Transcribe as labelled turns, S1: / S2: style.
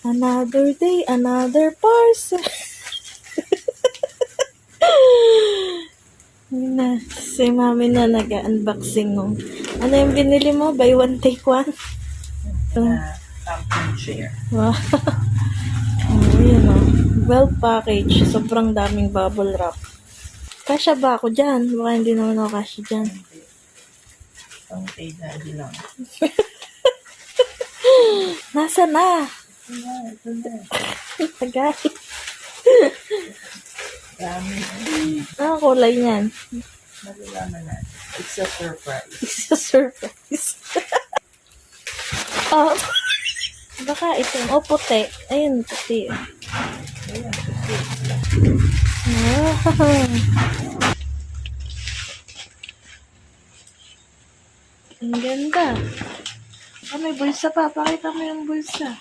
S1: Another day, another parcel. Yun na, si mami na nag-unboxing mo. Ano yung binili mo? Buy one, take one?
S2: Camping chair.
S1: Wow. Oh, yun o. Well packaged. Sobrang daming bubble wrap. Kasya ba ako dyan? Baka hindi naman ako kasya dyan.
S2: Pang kay daddy lang.
S1: Nasa na?
S2: Ito na.
S1: Tagal.
S2: Dami.
S1: Ano kulay niyan?
S2: Malalaman natin. It's a surprise.
S1: It's a surprise. Oh. Baka ito. Oh, puti. Ayun, puti.
S2: Ayan, kasi
S1: Wow. Ang ganda. Ah, may bulsa pa. Pakita mo yung bulsa.